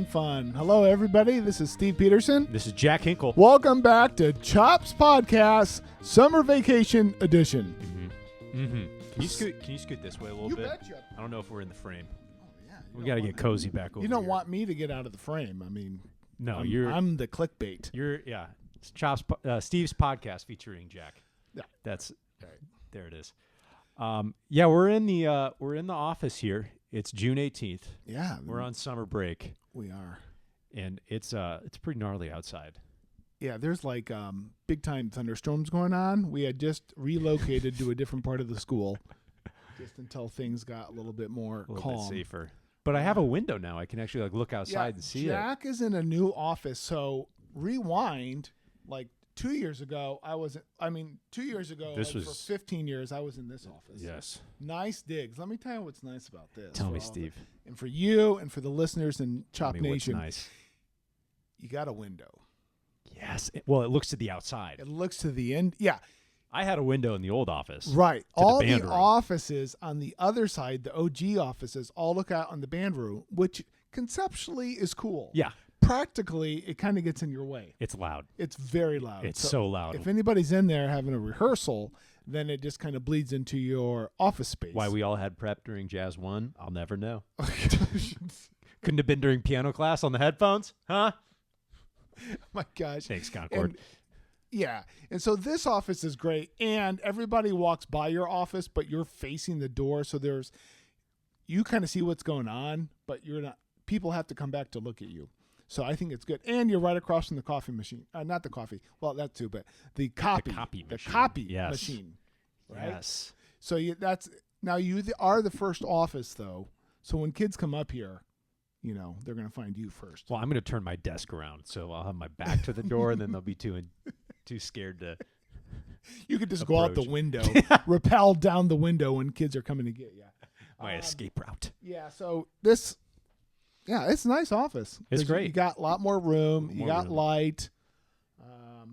fun. Hello, everybody. This is Steve Peterson. This is Jack Hinkle. Welcome back to Chops Podcast Summer Vacation Edition. Can you scoot this way a little bit? Betcha. I don't know if we're in the frame. Oh, yeah. We got to get cozy back over You don't here. want me to get out of the frame. I mean, No, I'm the clickbait. It's Chops, Steve's podcast featuring Jack. Yeah. That's right. There it is. We're in the office here. It's June 18th. Yeah. We're on summer break. We are. And it's pretty gnarly outside. Yeah, there's like big time thunderstorms going on. We had just relocated to a different part of the school just until things got a little bit more A little calm. bit safer. But I have a window now. I can actually look outside and see Jack is in a new office. So rewind, like 2 years ago, 2 years ago, This for was 15 years, I was in this office. Yes. Nice digs. Let me tell you what's nice about this. Tell me, Steve. And for you and for the listeners in Tell Chop me what's Nation, nice. you got a window. Yes. Well, it looks to the outside. It looks to the end. Yeah. I had a window in the old office. Right. To All the the band room. offices on the other side, the OG offices, all look out on the band room, which conceptually is cool. Yeah. Practically, it kind of gets in your way. It's loud. It's very loud. It's so loud. If anybody's in there having a rehearsal, then it just kind of bleeds into your office space. Why we all had prep during Jazz 1, I'll never know. Couldn't have been during piano class on the headphones, huh? My gosh. Thanks, Concord. And so this office is great, and everybody walks by your office, but you're facing the door, so you kind of see what's going on, but you're not. People have to come back to look at you. So I think it's good. And you're right across from the coffee machine. Not the coffee. Well, that too, but the copy. The copy yes. machine. Right? Yes. So you are the first office, though. So when kids come up here, they're going to find you first. Well, I'm going to turn my desk around, so I'll have my back to the door, and then they'll be too scared to. You could just go out the approach. window, rappel down the window when kids are coming to get you. My escape route. Yeah, so this, it's a nice office. It's great. You got a lot more room. You got room. light.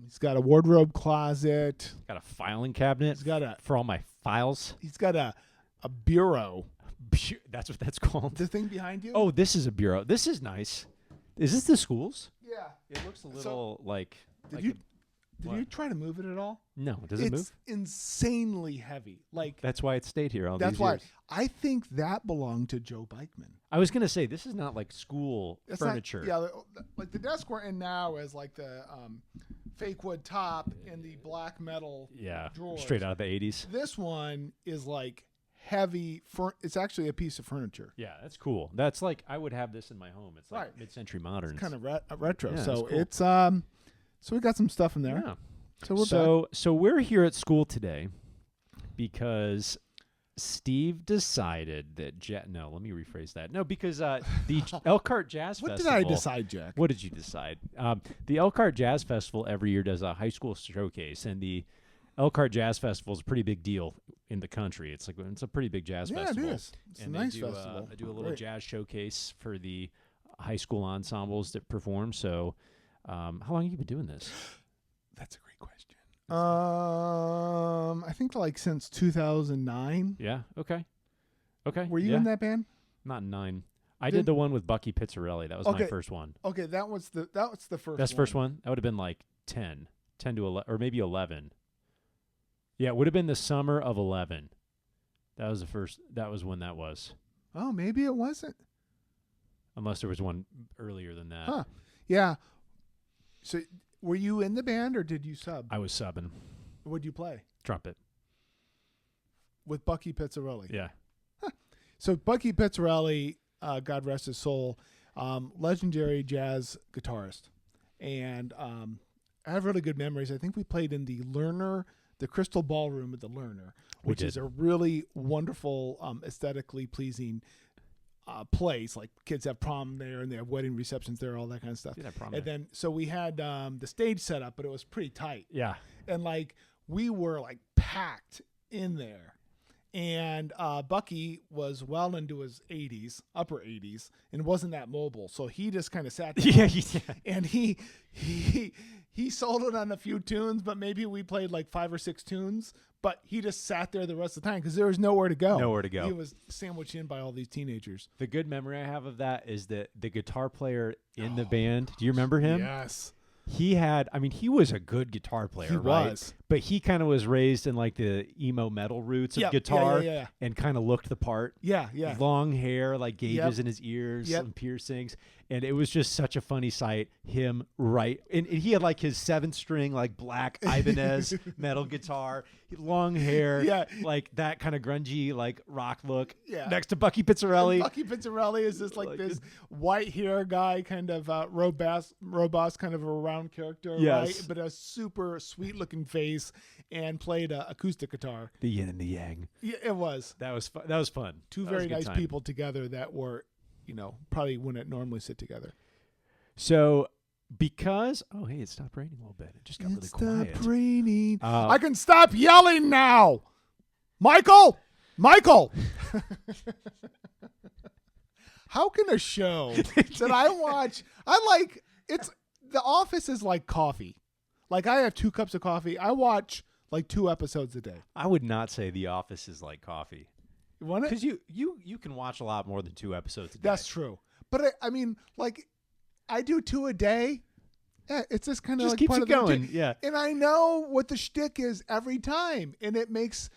He's got a wardrobe closet. Got a filing cabinet. He's got for all my files. He's got a bureau. That's what that's called. The thing behind you? Oh, this is a bureau. This is nice. Is this the schools? Yeah. It looks a little like. Did you try to move it at all? No. Does it move? It's insanely heavy. Like That's why it stayed here all that's these why years. I think that belonged to Joe Bikeman. I was gonna say this is not like school It's furniture. like the desk we're in now is like the fake wood top and the black metal drawers. Straight out of the 80s. This one is like heavy. It's actually a piece of furniture. Yeah, that's cool. That's like I would have this in my home. It's like Right. mid-century modern. It's kind of retro. Yeah, So it's cool. it's so we got some stuff in there. Yeah. So we're back. So we're here at school today because Steve decided that no, let me rephrase that. No, because the Elkhart Jazz What Festival. did I decide, Jack? What did you decide? The Elkhart Jazz Festival every year does a high school showcase, and the Elkhart Jazz Festival is a pretty big deal in the country. It's a pretty big jazz festival. it is. It's and a nice they do, festival. They do a little Great. jazz showcase for the high school ensembles that perform. So, how long have you been doing this? That's a great question. I think like since 2009. Yeah. Okay. Were you in that band? Not 9. I did the one with Bucky Pizzarelli. That was my first one. Okay, that was the first. That's first one. That would have been like 10 to 11, or maybe 11. Yeah, it would have been the summer of 11. That was the first. That was when that was. Oh, maybe it wasn't. Unless there was one earlier than that. Huh? Yeah. So, were you in the band or did you sub? I was subbing. What'd you play? Trumpet. With Bucky Pizzarelli. Yeah. So Bucky Pizzarelli, God rest his soul, legendary jazz guitarist, and I have really good memories. I think we played in the Lerner, the Crystal Ballroom at the Lerner, which is a really wonderful, aesthetically pleasing place. Like kids have prom there and they have wedding receptions there, all that kind of stuff. And then so we had the stage set up, but it was pretty tight. Yeah. And like we were like packed in there. And Bucky was well into his 80s, upper 80s, and wasn't that mobile. So he just kind of sat there. Yeah. And he he soloed on a few tunes, but maybe we played like 5 or 6 tunes. But he just sat there the rest of the time because there was nowhere to go. Nowhere to go. He was sandwiched in by all these teenagers. The good memory I have of that is that the guitar player in the band, do you remember him? Yes. He had, I mean, he was a good guitar player, He right? was. But he kind of was raised in like the emo metal roots of Yep. guitar Yeah. and kind of looked the part. Yeah. Long hair, like gauges Yep. in his ears, Yep. some piercings. And it was just such a funny sight. Him and he had like his 7th string, like black Ibanez metal guitar, long hair, Yeah. like that kind of grungy, like rock look. Yeah. Next to Bucky Pizzarelli. Bucky Pizzarelli is this like Like this it- white hair guy, kind of robust, kind of a round character, Yes. right? But a super sweet looking face, and played acoustic guitar. The yin and the yang. Yeah, it was That was fun. That was fun. two That was very a good nice time. people together that were, probably wouldn't normally sit together. So because hey, it stopped raining a little bit. It just got really quiet. Stop raining. Uh, I can stop yelling now. Michael. How can a show that I watch, The Office is like coffee. Like I have 2 cups of coffee. I watch like 2 episodes a day. I would not say The Office is like coffee You want it? because you can watch a lot more than 2 episodes a day. That's true. But I mean, like, I do 2 a day. Yeah, it's just kind of Just like keeps part it of the going. routine. Yeah. And I know what the shtick is every time, and it makes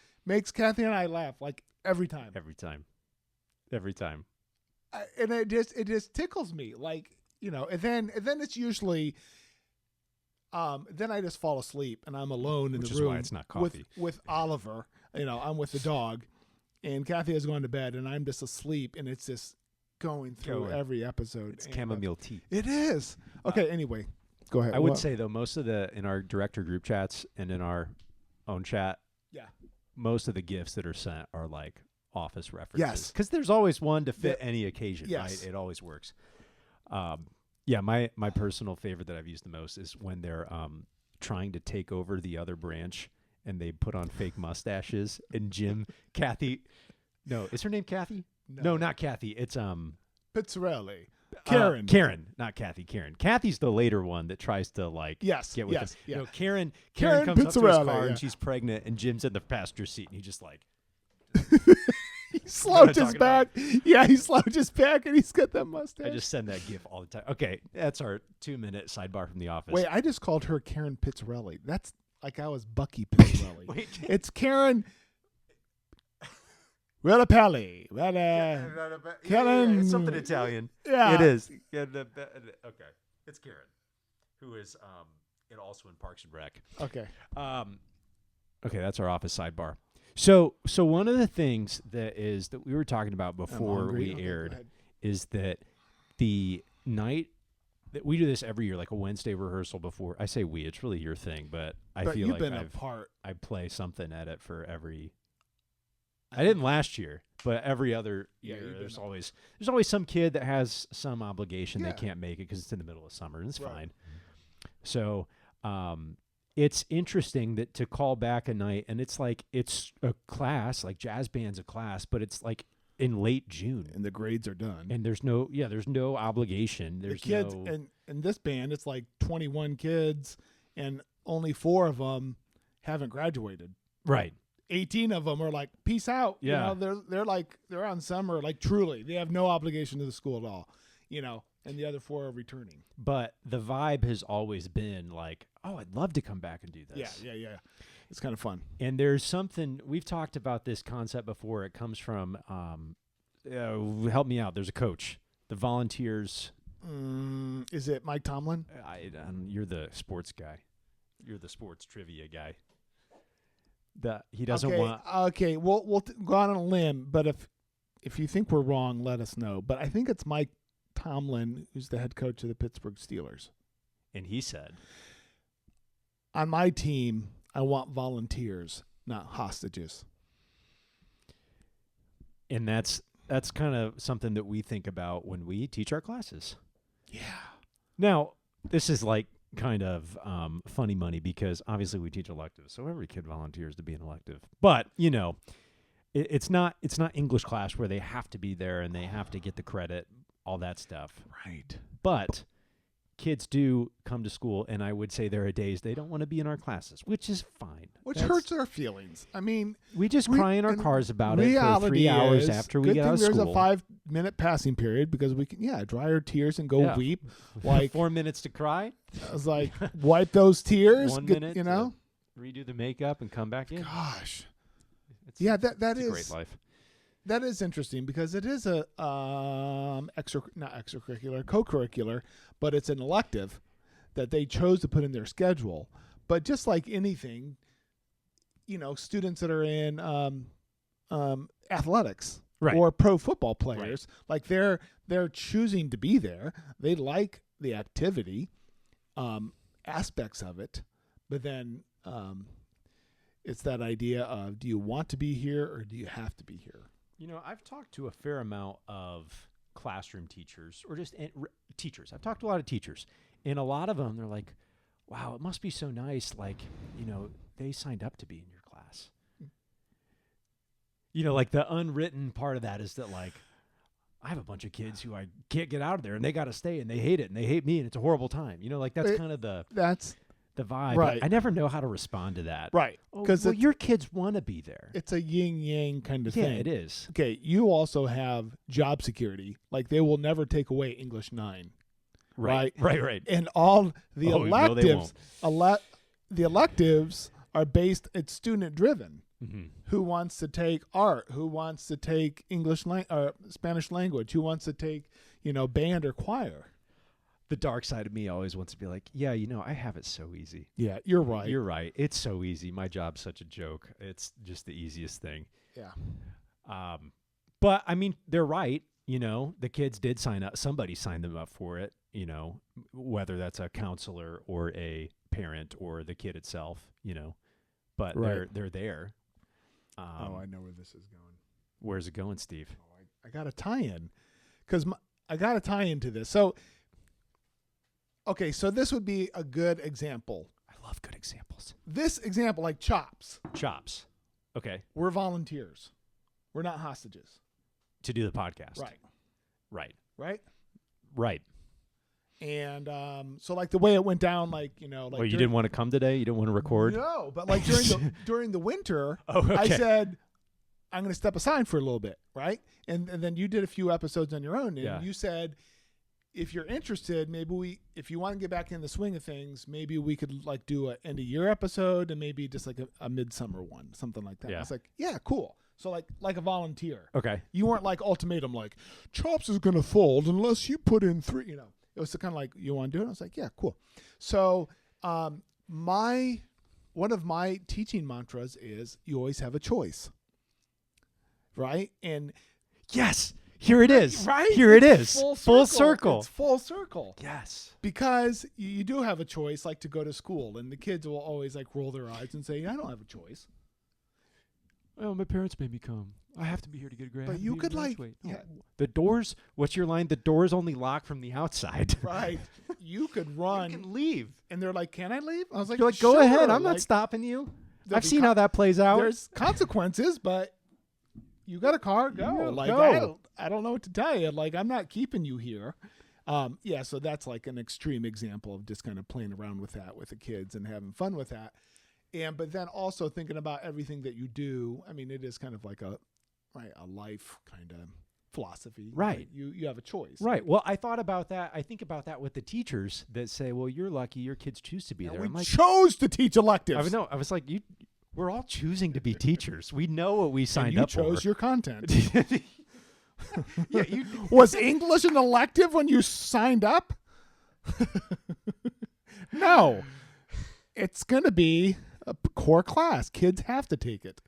Kathy and I laugh like every time. Every time. And it just tickles me, like, and then it's usually. Then I just fall asleep and I'm alone in Which the is room why it's not coffee. with Oliver. I'm with the dog, and Kathy has gone to bed, and I'm just asleep, and it's just going through every episode. It's chamomile tea. It is. Okay. Anyway, go ahead. I would say though, most of in our director group chats and in our own chat, yeah. most of the gifts that are sent are like Office references. Yes. Because there's always one to fit Yeah. any occasion, Yes. right? It always works. Yeah, my personal favorite that I've used the most is when they're trying to take over the other branch and they put on fake mustaches and Kathy, no, is her name Kathy? No, not Kathy. It's Pizzarelli. Karen. Karen, not Kathy. Karen. Kathy's the later one that tries to like Yes, get with yes, him. yeah. No, Karen Karen comes up to his Pizzarelli, car yeah. and she's pregnant and Jim's in the passenger seat and he just like He slouches talking back. Yeah, he slouches back, and he's got that mustache. I just send that gif all the time. Okay, that's our 2-minute sidebar from The Office. Wait, I just called her Karen Pizzarelli. That's like I was Bucky Pizzarelli. Wait. It's Karen. Relapelli. Karen. It's something Italian. Yeah. It is. Yeah, okay, it's Karen, who is also in Parks and Rec. Okay. Okay, that's our Office sidebar. So one of the things that we were talking about before hungry. we Okay, go aired ahead. is that the night that we do this every year, like a Wednesday rehearsal before. I say we, it's really your thing, but I But feel you've like been a part. I play something at it for every. I didn't last year, but every other Yeah, year you've there's been always some kid that has some obligation Yeah. they can't make it because it's in the middle of summer and it's Right. fine. So it's interesting that to call back a night and it's like it's a class, like jazz band's a class, but it's like in late June And the grades are done. and there's no obligation. The There's kids, no and in this band, it's like 21 kids, and only 4 of them haven't graduated. right. 18 of them are like, peace out. Yeah. They're on summer, like truly. They have no obligation to the school at all, and the other 4 are returning. But the vibe has always been like, oh, I'd love to come back and do this. Yeah. It's kind of fun. And there's something we've talked about this concept before. It comes from help me out. There's a coach. The Volunteers. Is it Mike Tomlin? You're the sports guy. You're the sports trivia guy. He doesn't want. Okay, we'll go on a limb, but if you think we're wrong, let us know. But I think it's Mike Tomlin who's the head coach of the Pittsburgh Steelers. And he said, On my team, I want volunteers, not hostages. and that's kind of something that we think about when we teach our classes. Yeah. Now, this is like kind of funny money because obviously we teach electives, so every kid volunteers to be an elective. But it's not English class where they have to be there and they have to get the credit, all that stuff. Right. But kids do come to school, and I would say there are days they don't want to be in our classes, which is fine. Which That's- hurts our feelings. I mean, We just cry in our cars about it for reality 3 hours is, after we good get thing out of there's school. a 5-minute passing period because we can, dry our tears and go Yeah. weep. Like 4 minutes to cry, I was like, wipe those tears. 1 get- minute, you know. to redo the makeup and come back in. Gosh, It's, yeah, that it's a is great life. that is interesting because it is a co-curricular, but it's an elective that they chose to put in their schedule. But just like anything, students that are in athletics Right. or pro football players, like they're choosing to be there. They like the activity aspects of it, but then it's that idea of, do you want to be here or do you have to be here? I've talked to a fair amount of classroom teachers or just teachers. I've talked to a lot of teachers, and a lot of them, they're like, wow, it must be so nice. Like, they signed up to be in your class. Like the unwritten part of that is that, like, I have a bunch of kids who I can't get out of there, and they got to stay, and they hate it, and they hate me, and it's a horrible time. Like that's kind of the vibe. Right. I never know how to respond to that. Right. Because your kids want to be there. It's a yin-yang kind of thing. Yeah, it is. Okay, you also have job security. Like they will never take away English 9. Right. And all the electives, the electives are based, it's student driven. Mm-hmm. Who wants to take art? Who wants to take Spanish language? Who wants to take, band or choir? The dark side of me always wants to be like, yeah, I have it so easy. Yeah, you're right. You're right. It's so easy. My job's such a joke. It's just the easiest thing. Yeah. But I mean, they're right. The kids did sign up. Somebody signed them up for it. Whether that's a counselor or a parent or the kid itself. But Right. they're there. I know where this is going. Where's it going, Steve? I got a tie-in because I got a tie-in to this. So, okay, so this would be a good example. I love good examples. This example, like Chops, Chops. Okay. we're volunteers. We're not hostages. To do the podcast. Right. Right. Right? Right. And so, like, the way it went down, like, Well, you didn't want to come today? You didn't want to record? No, but like during the winter, Oh, okay. I said, I'm going to step aside for a little bit, right? And then you did a few episodes on your own, and Yeah. you said, if you're interested, maybe if you want to get back in the swing of things, maybe we could like do an end of year episode and maybe just like a midsummer one, something like that. Yeah. I was like, yeah, cool. So like a volunteer. Okay. You weren't like ultimatum, like Chops is going to fold unless you put in 3, It was kind of like, you want to do it? I was like, yeah, cool. So one of my teaching mantras is you always have a choice, right? And Yes. Here it is. right, Here it It's is. Full circle. It's full circle. Yes. Because you do have a choice, like to go to school, and the kids will always like roll their eyes and say, I don't have a choice. Well, my parents made me come. I have to be here to get a grade. But you could like, yeah, The doors, what's your line? The doors only lock from the outside. right. You could You run, can leave. and they're like, can I leave? I was like, You're like, go sure. ahead. I'm not Like, stopping you. there'll I've be seen how that plays out. There's consequences, but you got a car, go. Yeah, Like go. I don't know what to tell you. Like I'm not keeping you here. Yeah, so that's like an extreme example of just kind of playing around with that with the kids and having fun with that. But then also thinking about everything that you do. I mean, it is kind of like a life kind of philosophy. Right. You have a choice. Right. Well, I thought about that. I think about that with the teachers that say, well, you're lucky your kids choose to be And there. we I'm like, chose to teach electives. I was like, we're all choosing to be teachers. We know what we signed and you up chose for. your content. Yeah, Was English an elective when you signed up? No. It's going to be a core class. Kids have to take it.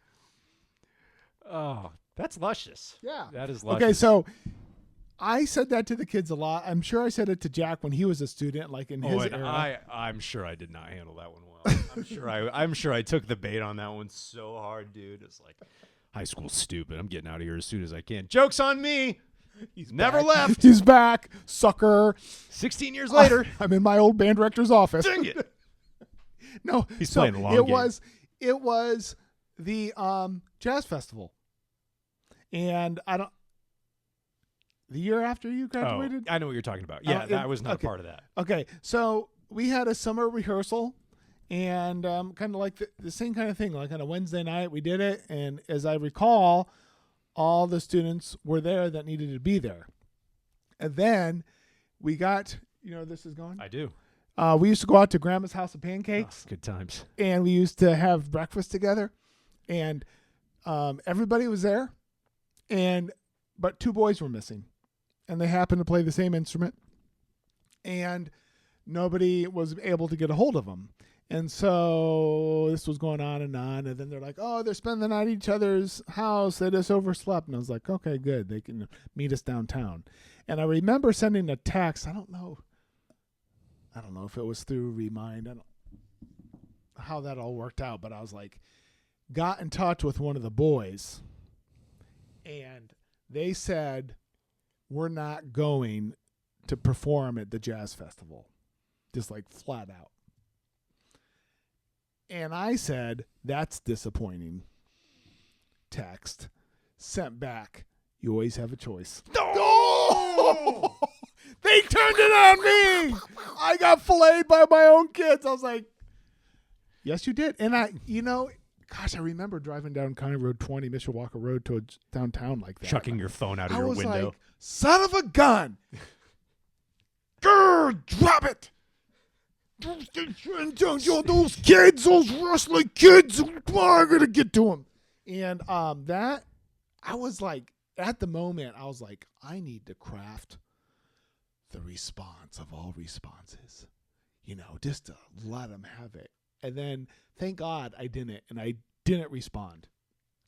Oh, that's luscious. Yeah. That is luscious. Okay, so I said that to the kids a lot. I'm sure I said it to Jack when he was a student, like in his and era. I'm sure I did not handle that one well. I'm sure I took the bait on that one so hard, dude. It's like high school's stupid. I'm getting out of here as soon as I can. Joke's on me. He's Never back. left. He's back, sucker. 16 years later. I'm in my old band director's office. Dang it. No, He's so playing a long it game. was the jazz festival, and The year after you Oh, graduated? I know what you're talking about. Yeah, that was not okay. part of that. Okay, so we had a summer rehearsal, and kind of like the same kind of thing. Like on a Wednesday night, we did it, and as I recall, all the students were there that needed to be there. And then we got, this is going. I do. We used to go out to Grandma's House of Pancakes, Good times. and we used to have breakfast together, and everybody was there, but 2 boys were missing, and they happened to play the same instrument, and nobody was able to get a hold of them. And so this was going on, and then they're like, oh, they're spending the night at each other's house. They just overslept. And I was like, okay, good. They can meet us downtown. And I remember sending a text. I don't know if it was through Remind. I don't know how that all worked out, but I was like, got in touch with one of the boys, and they said, we're not going to perform at the jazz festival. Just like flat out. And I said, that's disappointing. Text. Sent back. You always have a choice. No! They turned it on me. I got filleted by my own kids. I was like, yes, you did. And I remember driving down County Road 20, Mishawaka Road towards downtown like that. Chucking your phone out of I your was window. like, son of a gun. Grr, drop it. Those kids, those wrestling kids, I'm going to get to them. And that, I was like, at the moment, I was like, I need to craft the response of all responses, just to let them have it. And then, thank God I didn't, and I didn't respond.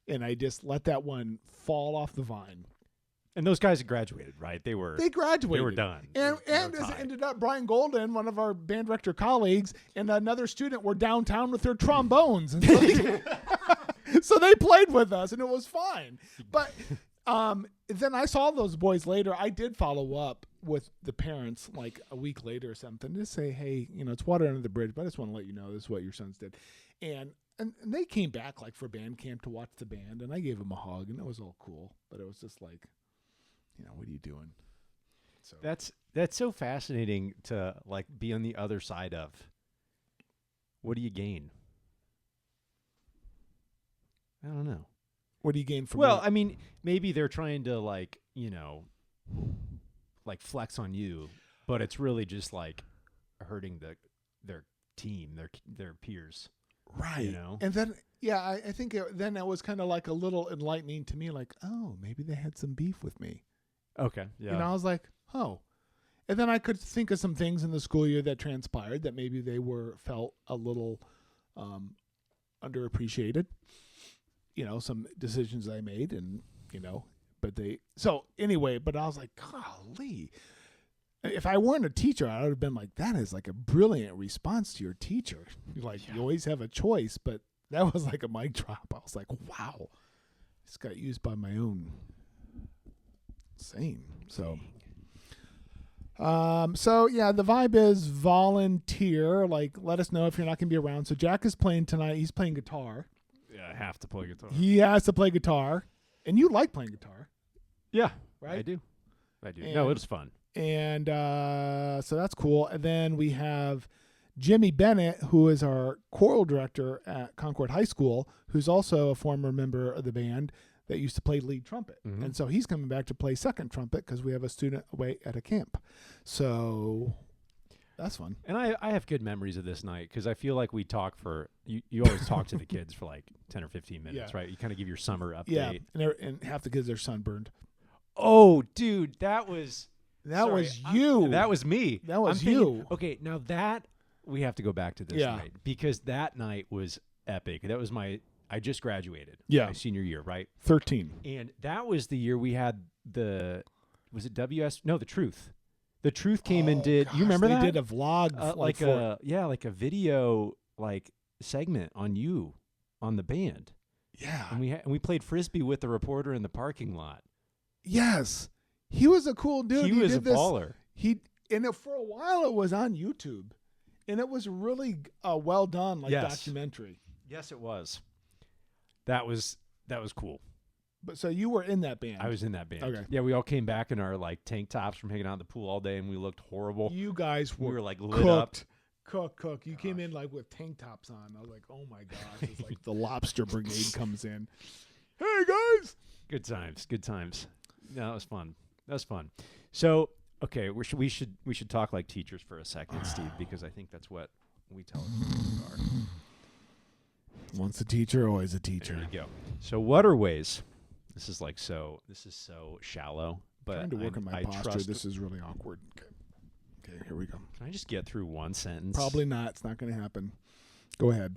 And I just let that one fall off the vine. And those guys had graduated, right? They graduated. They were done. And as it ended up, Brian Golden, one of our band director colleagues, and another student were downtown with their trombones. And so they played with us, and it was fine. But then I saw those boys later. I did follow up with the parents like a week later or something to say, hey, it's water under the bridge, but I just want to let you know this is what your sons did. And they came back like for band camp to watch the band, and I gave them a hug, and it was all cool. But it was just like, what are you doing? So That's so fascinating to like be on the other side of. What do you gain? I don't know. What do you gain from Well, it? I mean, maybe they're trying to like flex on you, but it's really just like hurting their team, their peers. Right. And then, I think then it was kind of like a little enlightening to me, like, oh, maybe they had some beef with me. Okay. Yeah. I was like, oh. And then I could think of some things in the school year that transpired that maybe they felt a little underappreciated. Some decisions I made, and but I was like, golly. If I weren't a teacher, I would have been like, that is like a brilliant response to your teacher. Like, you always have a choice, but that was like a mic drop. I was like, wow, this got used by my own sane. So the vibe is volunteer. Like, let us know if you're not going to be around. So Jack is playing tonight. He's playing guitar. Yeah, I have to play guitar. He has to play guitar, and you like playing guitar. Yeah, right. I do. No, it was fun. And so that's cool. And then we have Jimmy Bennett, who is our choral director at Concord High School, who's also a former member of the band that used to play lead trumpet. Mm-hmm. And so he's coming back to play second trumpet because we have a student away at a camp. So that's fun. And I have good memories of this night because I feel like we talk for you always talk to the kids for like 10 or 15 minutes, right? You kind of give your summer update. Yeah, and half the kids are sunburned. Oh, dude, that was you. That was me. That was you. Okay, now that we have to go back to this night because that night was epic. That was I just graduated. Yeah. My senior year, right? 13. And that was the year we had the Truth. The Truth came and did. Gosh, you remember they that? did a vlog, like a video like segment on you on the band. Yeah. And we played frisbee with the reporter in the parking lot. Yes. He was a cool dude. He was a baller. For a while it was on YouTube, and it was really well done, documentary. Yes, it was. That was cool. But so you were in that band. I was in that band. Okay. Yeah, we all came back in our like tank tops from hanging out in the pool all day, and we looked horrible. You guys We were were like lit up. Cook. You came in like with tank tops on. I was like, oh my gosh. It's like the lobster brigade comes in. Hey guys. Good times. Good times. No, that was fun. So, okay, we should talk like teachers for a second, Steve, because I think that's what we tell our kids are. Once a teacher, always a teacher. There you go. So, what are ways? This is so shallow, but Trying to work on my posture. trust. This is really awkward. Okay, here we go. Can I just get through one sentence? Probably not. It's not going to happen. Go ahead.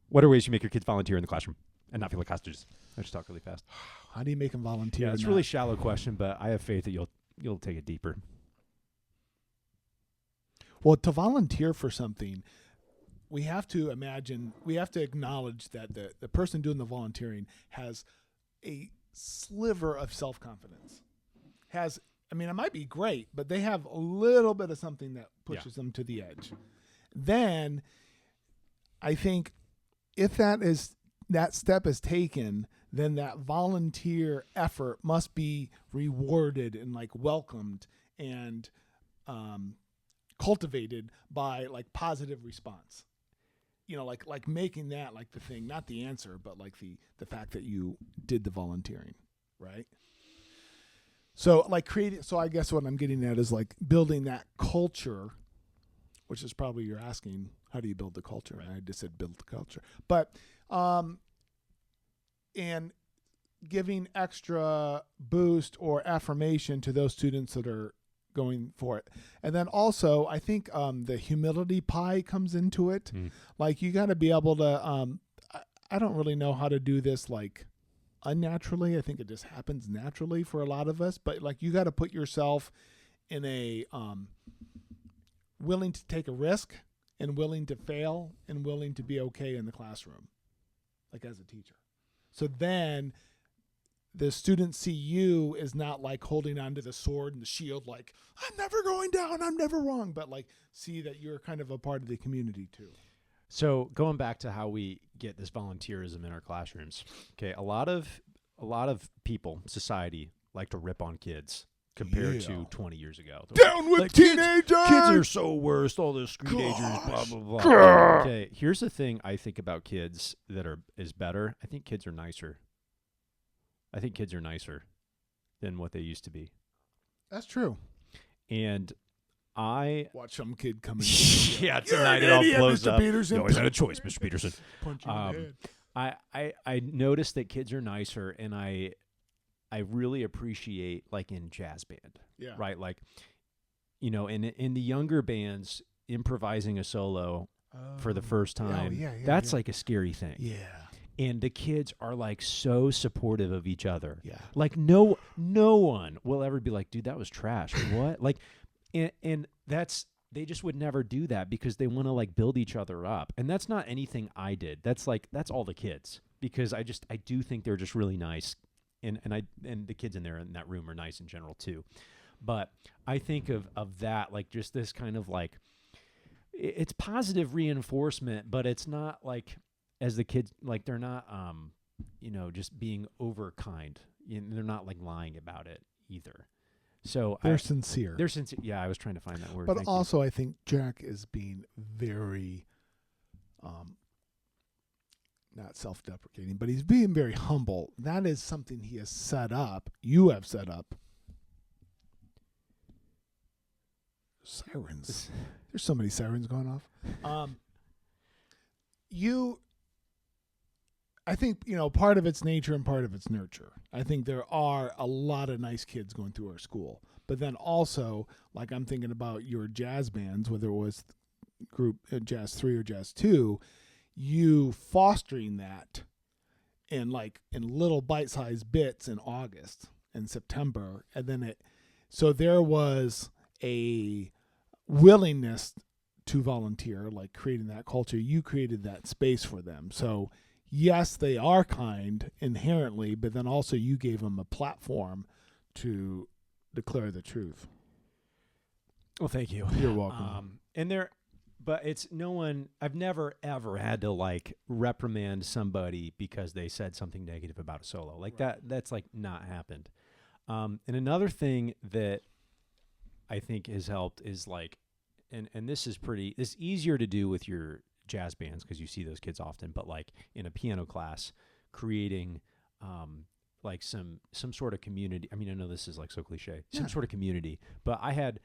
What are ways you make your kids volunteer in the classroom and not feel like hostages? I just talk really fast. How do you make them volunteer? Yeah, it's a really shallow question, but I have faith that you'll take it deeper. Well, to volunteer for something, we have to acknowledge that the person doing the volunteering has a sliver of self-confidence. It might be great, but they have a little bit of something that pushes them to the edge. Then I think if that step is taken, then that volunteer effort must be rewarded and like welcomed and cultivated by like positive response. Like making that like the thing, not the answer, but like the fact that you did the volunteering, right? So like so I guess what I'm getting at is like building that culture, which is probably you're asking, how do you build the culture? Right. I just said build the culture. But and giving extra boost or affirmation to those students that are going for it. And then also I think the humility pie comes into it. Like you got to be able to I don't really know how to do this like unnaturally. I think it just happens naturally for a lot of us, but like you got to put yourself in a willing to take a risk and willing to fail and willing to be okay in the classroom, like as a teacher. So then the students see you as not like holding onto the sword and the shield, like I'm never going down, I'm never wrong, but like see that you're kind of a part of the community too. So going back to how we get this volunteerism in our classrooms, okay, a lot of people, society, like to rip on kids compared to 20 years ago. Down with like, teenagers! Kids are so worst, all those screedagers, blah, blah, blah. Okay, here's the thing I think about kids that is better. I think kids are nicer. I think kids are nicer than what they used to be. That's true. And I watch some kid come in. Yeah, tonight it all blows Mr. up. Peterson. You always had a choice, Mr. Peterson. Punch you in the head. I noticed that kids are nicer, and I really appreciate like in jazz band, right? Like, in the younger bands, improvising a solo for the first time, that's like a scary thing. Yeah. And the kids are like so supportive of each other. Yeah. Like no one will ever be like, dude, that was trash. What? Like, and they just would never do that because they want to like build each other up. And that's not anything I did. That's all the kids, because I do think they're just really nice. And the kids in that room are nice in general too. But I think of that, like just this kind of like, it's positive reinforcement, but it's not like, as the kids, like they're not, just being over kind. They're not like lying about it either. So they're sincere. They're sincere. Yeah, I was trying to find that word. But also, I think Jack is being very, not self-deprecating, but he's being very humble. That is something he has set up. You have set up. Sirens. There's so many sirens going off. I think, part of it's nature and part of it's nurture. I think there are a lot of nice kids going through our school. But then also, like I'm thinking about your jazz bands, whether it was group Jazz 3 or Jazz 2, you fostering that in little bite-sized bits in August and September. And then so there was a willingness to volunteer, like creating that culture. You created that space for them. So yes, they are kind inherently, but then also you gave them a platform to declare the truth. Well, thank you. You're welcome. And But it's no one. I've never ever had to like reprimand somebody because they said something negative about a solo like that. That's like not happened. And another thing that I think has helped is like, and this is it's easier to do with your jazz bands because you see those kids often. But like in a piano class, creating like some sort of community. I mean, I know this is like so cliche, some sort of community. But I had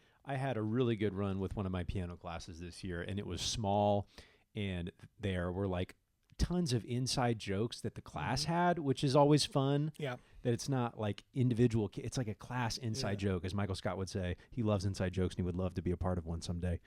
a really good run with one of my piano classes this year, and it was small, and there were like tons of inside jokes that the class had, which is always fun. Yeah. That it's not like individual. It's like a class inside joke, as Michael Scott would say. He loves inside jokes, and he would love to be a part of one someday.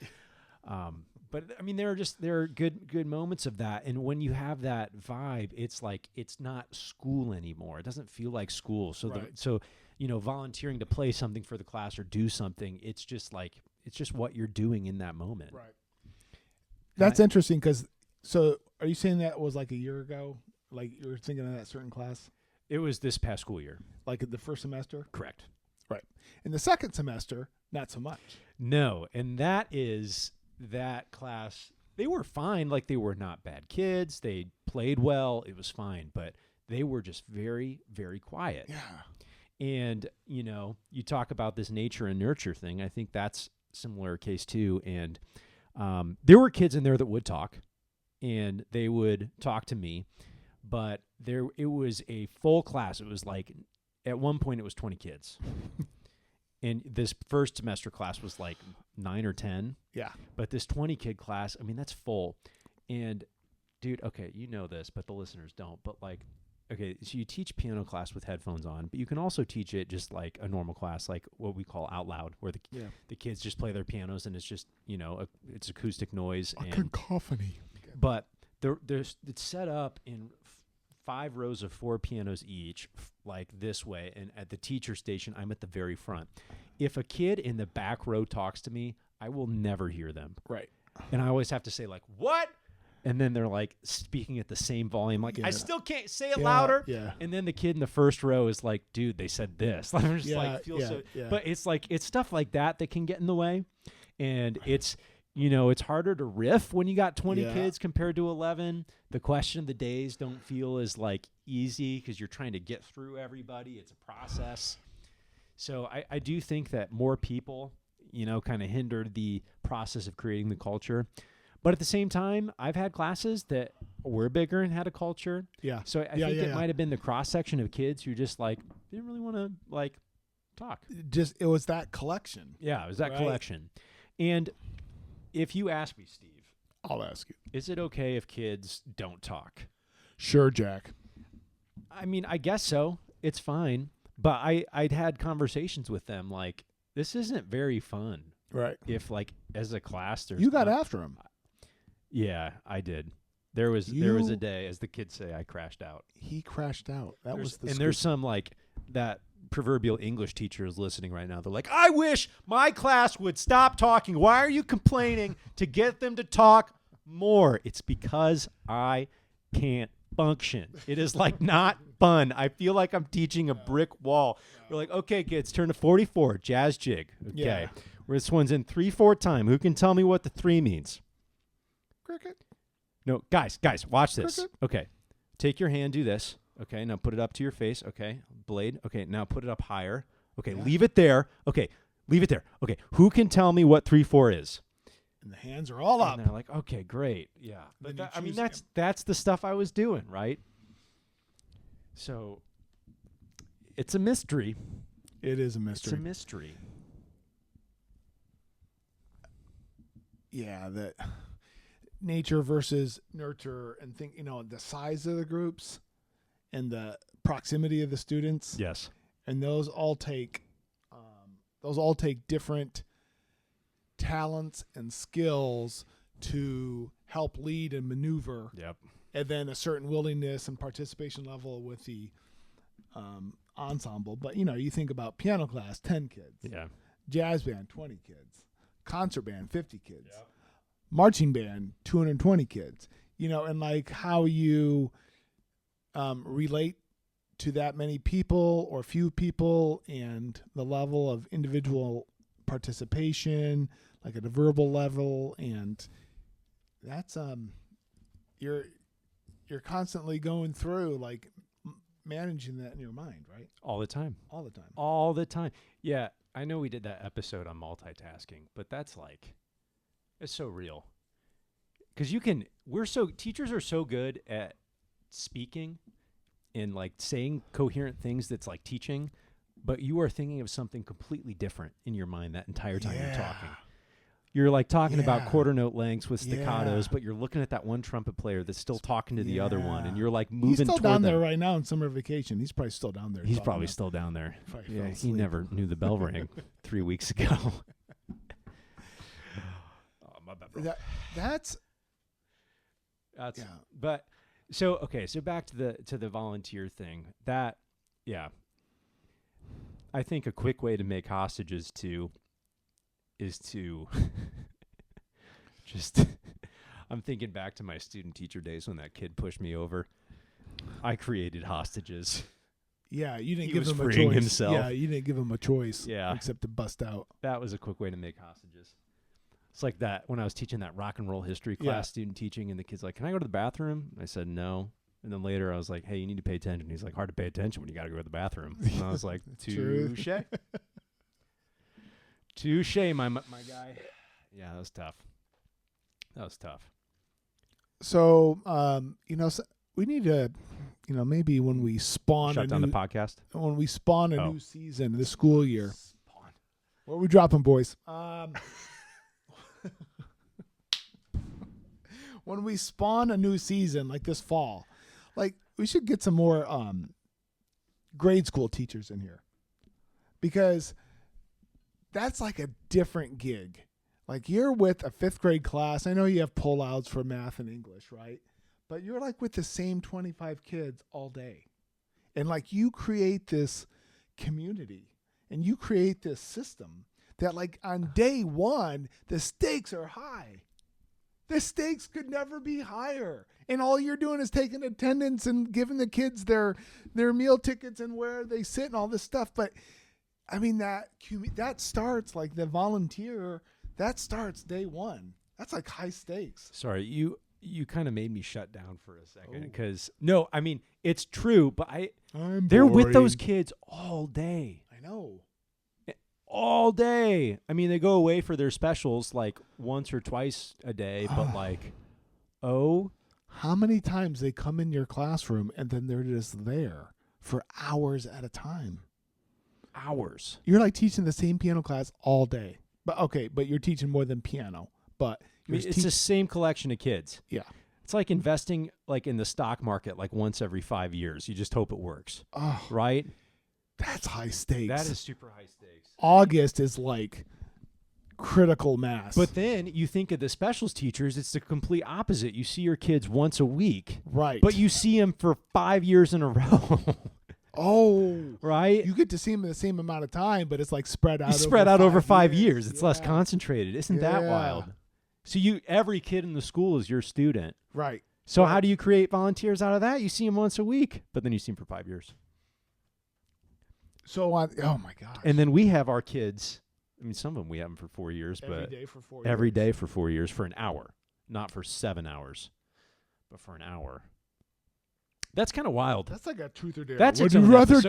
But I mean, there are good moments of that, and when you have that vibe, it's like it's not school anymore. It doesn't feel like school. So volunteering to play something for the class or do something, it's just what you're doing in that moment. Right. That's interesting because. So, are you saying that was like a year ago? Like you were thinking of that certain class? It was this past school year. Like the first semester? Correct. Right. In the second semester, not so much. No, and that class, they were fine. Like they were not bad kids. They played well. It was fine, but they were just very, very quiet. Yeah. And, you talk about this nature and nurture thing. I think that's similar case too. And there were kids in there that would talk, and they would talk to me, but it was a full class. It was like, at one point it was 20 kids. And this first semester class was like 9 or 10. Yeah. But this 20 kid class, I mean, that's full. And dude, okay, you know this, but the listeners don't. But like, okay, so you teach piano class with headphones on, but you can also teach it just like a normal class, like what we call out loud, where the kids just play their pianos and it's just, it's acoustic noise. A cacophony. But it's set up in 5 rows of 4 pianos each, like this way. And at the teacher station, I'm at the very front. If a kid in the back row talks to me, I will never hear them. Right. And I always have to say like, what? And then they're like speaking at the same volume. Like, I still can't say it louder. Yeah. And then the kid in the first row is like, dude, they said this. I'm just Yeah. But it's like, it's stuff like that can get in the way. And it's, it's harder to riff when you got 20 kids compared to 11. The question of the days don't feel as like easy because you're trying to get through everybody. It's a process. So I do think that more people, kind of hindered the process of creating the culture. But at the same time, I've had classes that were bigger and had a culture. Yeah. So I think it might have been the cross section of kids who just like didn't really want to like talk. It was that collection. Yeah, it was that collection. And if you ask me, Steve, I'll ask you. Is it okay if kids don't talk? Sure, Jack. I mean, I guess so. It's fine. But I'd had conversations with them like, this isn't very fun. Right. If like as a class there's You got after him. Yeah, I did. There was a day, as the kids say, I crashed out. He crashed out. There's some like that proverbial English teacher is listening right now. They're like, I wish my class would stop talking. Why are you complaining to get them to talk more? It's because I can't function. It is like not fun. I feel like I'm teaching a brick wall. We're like, okay, kids, turn to 44, jazz jig. Okay. Yeah. This one's in 3/4 time. Who can tell me what the 3 means? Cricket. No, guys, watch this. Cricket. Okay. Take your hand, do this. Okay, now put it up to your face. Okay, blade. Okay, now put it up higher. Okay, leave it there. Okay, leave it there. Okay, who can tell me what 3/4 is? And the hands are all up. And they're like, okay, great. Yeah. But that's the stuff I was doing, right? So it's a mystery. It is a mystery. It's a mystery. Yeah, that nature versus nurture, and the size of the groups and the proximity of the students. Yes. And those all take different talents and skills to help lead and maneuver. Yep. And then a certain willingness and participation level with the ensemble. But you think about piano class, 10 kids. Yeah. Jazz band, 20 kids. Concert band, 50 kids. Yep. Marching band, 220 kids. And like how you relate to that many people or few people, and the level of individual participation, like at a verbal level, and that's you're constantly going through like managing that in your mind, right? All the time. All the time. All the time. Yeah, I know we did that episode on multitasking, but that's like, it's so real. Because teachers are so good at speaking and like saying coherent things that's like teaching, but you are thinking of something completely different in your mind that entire time you're talking. You're like talking about quarter note lengths with staccatos, but you're looking at that one trumpet player that's still talking to the other one, and you're like moving. He's still toward down them. there right now on summer vacation. He's probably still down there. He's probably still down there. Yeah, he never knew the bell rang 3 weeks ago. My bad, bro. That's But so back to the volunteer thing. That I think a quick way to make hostages is to just I'm thinking back to my student teacher days when that kid pushed me over. I created hostages. Yeah, you didn't He give was him a freeing choice. himself. Yeah, you didn't give him a choice. Yeah. Except to bust out. That was a quick way to make hostages. It's like that when I was teaching that rock and roll history class, student teaching, and the kid's like, "Can I go to the bathroom?" I said no. And then later I was like, "Hey, you need to pay attention." He's like, "Hard to pay attention when you got to go to the bathroom." And I was like, "Touche." Touche, my guy. Yeah, that was tough. So, we need to, maybe when we spawn Shut down the podcast. When we spawn a new season this school year. Where are we dropping, boys? When we spawn a new season like this fall, like we should get some more grade school teachers in here, because that's like a different gig. Like you're with a 5th grade class. I know you have pullouts for math and English, right? But you're like with the same 25 kids all day. And like you create this community and you create this system that like on day one, the stakes are high. The stakes could never be higher. And all you're doing is taking attendance and giving the kids their meal tickets and where they sit and all this stuff. But I mean, that starts like the volunteer, that starts day one. That's like high stakes. Sorry, you kind of made me shut down for a second because no, I mean, it's true, but they're with those kids all day. I know. All day. I mean, they go away for their specials like once or twice a day, but like, how many times they come in your classroom and then they're just there for hours at a time? Hours. You're like teaching the same piano class all day. But you're teaching more than piano. But it's the same collection of kids. Yeah. It's like investing like in the stock market like once every 5 years. You just hope it works. Oh, right? That's high stakes. That is super high stakes. August is like critical mass. But then you think of the specials teachers, it's the complete opposite. You see your kids once a week. Right. But you see them for 5 years in a row. Right? You get to see them in the same amount of time, but it's like spread out. Over 5 years. It's less concentrated. Isn't that wild? So every kid in the school is your student. Right. So how do you create volunteers out of that? You see them once a week, but then you see them for 5 years. So oh my gosh. And then we have our kids. I mean, some of them we have them for 4 years, every but day for 4 years. Every day for 4 years for an hour, not for 7 hours, but for an hour. That's kind of wild. That's like a truth or dare. That's Would you rather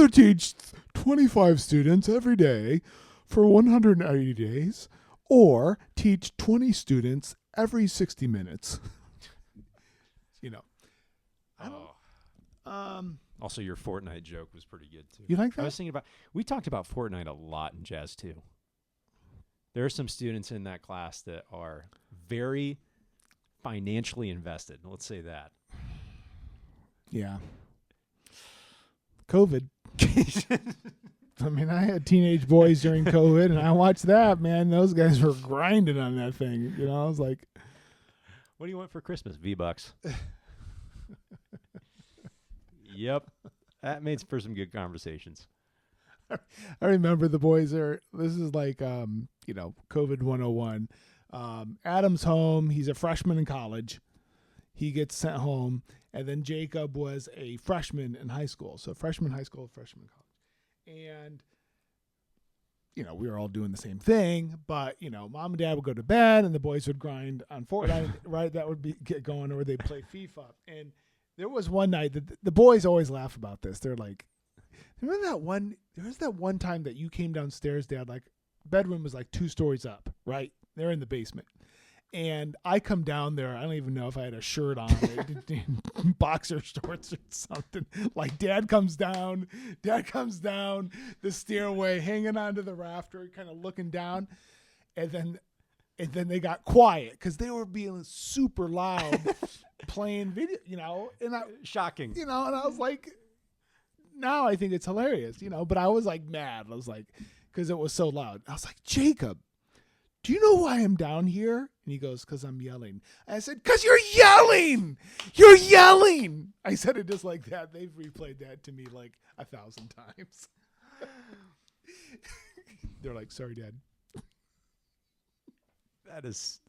teach 25 students every day for 180 days, or teach 20 students every 60 minutes? Also, your Fortnite joke was pretty good too. You like that? I was thinking we talked about Fortnite a lot in jazz too. There are some students in that class that are very financially invested. Let's say that. Yeah. COVID. I mean, I had teenage boys during COVID, and I watched that, man. Those guys were grinding on that thing. I was like, what do you want for Christmas? V-Bucks. Yep. That made for some good conversations. I remember the boys this is like, COVID 101. Adam's home. He's a freshman in college. He gets sent home. And then Jacob was a freshman in high school. So freshman high school, freshman college. And we were all doing the same thing, but mom and dad would go to bed and the boys would grind on Fortnite, right? That would get going, or they'd play FIFA. And there was one night that the boys always laugh about this. They're like, remember that one? There was that one time that you came downstairs, Dad. Like, bedroom was like 2 stories up, right? They're in the basement. And I come down there. I don't even know if I had a shirt on, boxer shorts or something. Like, Dad comes down the stairway, hanging onto the rafter, kind of looking down. And then they got quiet because they were being super loud playing video, and Shocking. and I was like, now I think it's hilarious, but I was like mad. I was like, because it was so loud. I was like, Jacob, do you know why I'm down here? And he goes, because I'm yelling. I said, because you're yelling. You're yelling. I said it just like that. They've replayed that to me like 1,000 times. They're like, sorry, Dad.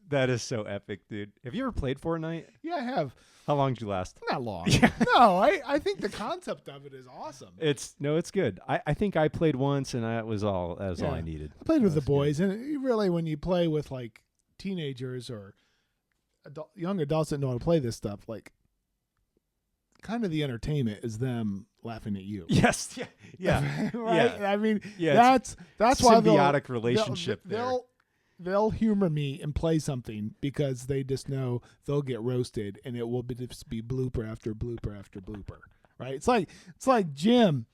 That is so epic, dude. Have you ever played Fortnite? Yeah, I have. How long did you last? Not long. Yeah. No, I think the concept of it is awesome. It's good. I think I played once, and that was all I needed. I played with the boys, and really, when you play with like teenagers or young adults that know how to play this stuff, like, kind of the entertainment is them laughing at you. Yes. Yeah. Right. Yeah. I mean, Yeah, that's why symbiotic relationship. They'll humor me and play something because they just know they'll get roasted, and it will just be blooper after blooper after blooper. Right? It's like Jim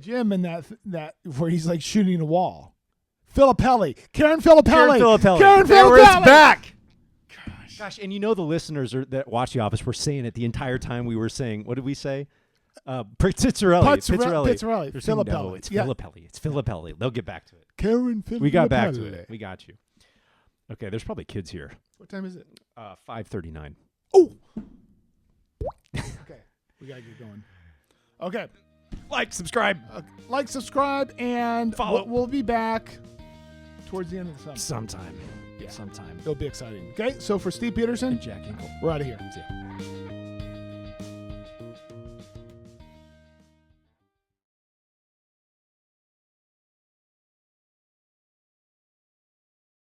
and that where he's like shooting a wall. Karen Filippelli. It's back. Gosh, and the listeners that watch The Office were saying it the entire time we were saying. What did we say? Pizzarelli. Filippelli. No, it's Filippelli. It's Filippelli. They'll get back to it. Karen Filippelli. We got back to it. We got you. Okay, there's probably kids here. What time is it? 5:39. Oh. Okay, we gotta get going. Okay, subscribe, and follow. We'll be back towards the end of the summer. Sometime. Yeah. Sometime. It'll be exciting. Okay, so for Steve Peterson And Jack Hinkle. we're out of here. See ya.